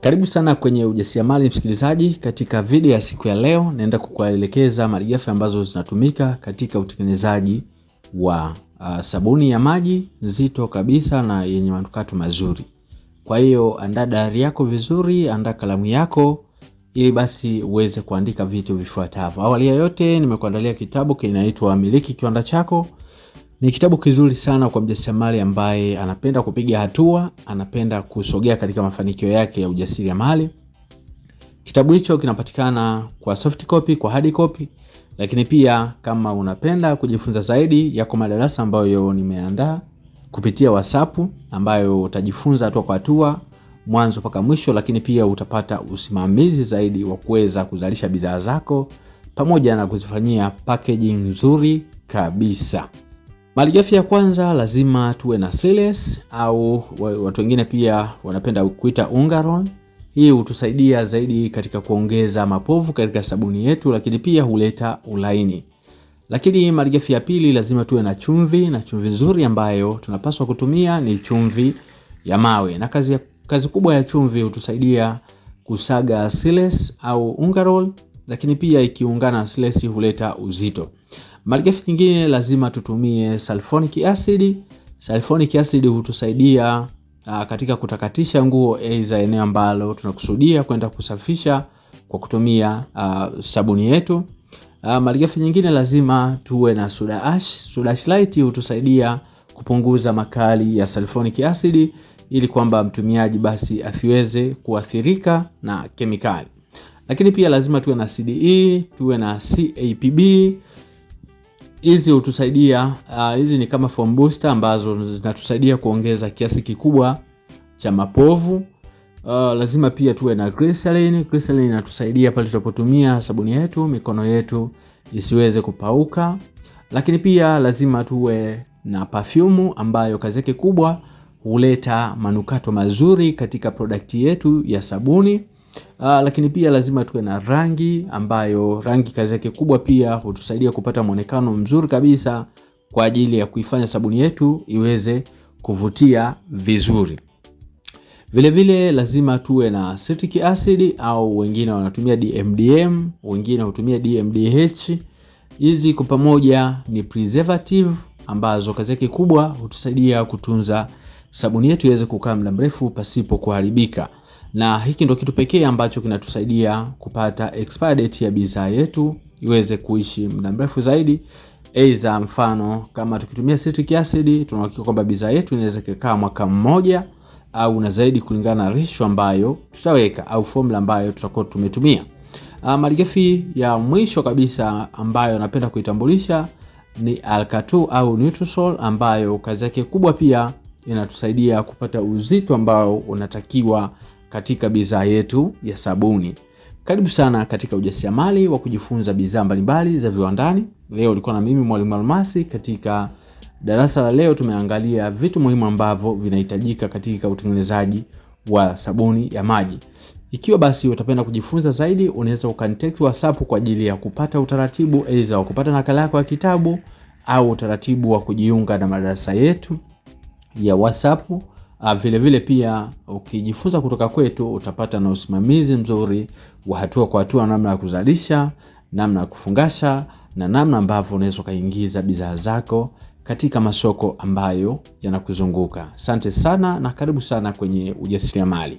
Karibu sana kwenye ujasiriamali msikilizaji. Katika video ya siku ya leo naenda kukuelekeza malighafi ambazo zinatumika katika utengenezaji wa sabuni ya maji nzito kabisa na yenye manukato mazuri. Kwa hiyo andaa diary yako vizuri, andaa kalamu yako ili basi uweze kuandika vitu vifuatavyo. Awali ya yote nimekuandalia kitabu kinaitwa Miliki Kiwanda Chako. Ni kitabu kizuri sana kwa mjasiriamali ambaye anapenda kupiga hatua, anapenda kusogea katika mafanikio yake ya ujasiriamali. Kitabu hicho kinapatikana kwa soft copy, kwa hard copy, lakini pia kama unapenda kujifunza zaidi yako madarasa ambayo nimeandaa kupitia WhatsApp ambayo utajifunza hatua kwa hatua mwanzo mpaka mwisho, lakini pia utapata usimamizi zaidi wa kuweza kuzalisha bidhaa zako pamoja na kuzifanyia packaging nzuri kabisa. Malighafi ya kwanza lazima tuwe na Siles au watu wengine pia wanapenda kuita unga roll. Hii hutusaidia zaidi katika kuongeza mapovu katika sabuni yetu, lakini pia huleta ulaini. Lakini malighafi ya pili lazima tuwe na chumvi, na chumvi nzuri ambayo tunapaswa kutumia ni chumvi ya mawe. Na kazi kubwa ya chumvi hutusaidia kusaga Siles au unga roll, lakini pia ikiungana na Siles huleta uzito. Malighafi nyingine lazima tutumie sulfonic acid. Sulfonic acid hutusaidia katika kutakatisha nguo za eneo ambalo tunakusudia kwenda kusafisha kwa kutumia sabuni yetu. Malighafi nyingine lazima tuwe na soda ash. Soda ash light hutusaidia kupunguza makali ya sulfonic acid ili kwamba mtumiaji basi asiweze kuathirika na kemikali. Lakini pia lazima tuwe na CDE, tuwe na CAPB. Hizi hutusaidia, hizi ni kama foam booster ambazo zinatusaidia kuongeza kiasi kikubwa cha mapovu. Lazima pia tuwe na glycerin. Glycerin inatusaidia pale tunapotumia sabuni yetu mikono yetu isiweze kupauka. Lakini pia lazima tuwe na perfume ambayo kazi yake kubwa huleta manukato mazuri katika product yetu ya sabuni. Lakini pia lazima tuwe na rangi ambayo rangi kazi yake kubwa pia hutusaidia kupata muonekano mzuri kabisa kwa ajili ya kuifanya sabuni yetu iweze kuvutia vizuri. Vile vile lazima tuwe na citric acid au wengine wanatumia DMDM, wengine hutumia DMDH. Hizi kwa pamoja ni preservative ambazo kazi yake kubwa hutusaidia kutunza sabuni yetu iweze kukaa muda mrefu pasipo kuharibika. Na hiki ndo kitu pekee ambacho kinatusaidia kupata expire date ya bidhaa yetu iweze kuishi muda mrefu zaidi. Za mfano kama tukitumia citric acid tunahakika kwamba bidhaa yetu inaweza kukaa mwaka mmoja au na zaidi kulingana na ratio ambayo tutaweka au formula ambayo tutakuwa tumetumia. Malighafi ya mwisho kabisa ambayo napenda kuitambulisha ni Alka2 au Nutrasol ambayo kazi yake kubwa pia inatusaidia kupata uzito ambao unatakiwa katika bidhaa yetu ya sabuni. Karibu sana katika ujasiriamali wa kujifunza bidhaa mbalimbali za viwandani. Leo ulikuwa na mimi Mwalimu Almasi. Katika darasa la leo tumeangalia vitu muhimu ambavyo vinahitajika katika utengenezaji wa sabuni ya maji. Ikiwa basi utapenda kujifunza zaidi, unaweza ukanitext WhatsApp kwa ajili ya kupata utaratibu aidha wa kupata nakala yako ya kitabu au utaratibu wa kujiunga na madarasa yetu ya WhatsApp. Vile vile pia ukijifunza kutoka kwetu utapata na usimamizi mzuri wa hatua kwa hatua, namna ya kuzalisha, namna ya kufungasha na namna ambavyo unaweza kuingiza bidhaa zako katika masoko ambayo yanakuzunguka. Asante sana na karibu sana kwenye ujasiriamali.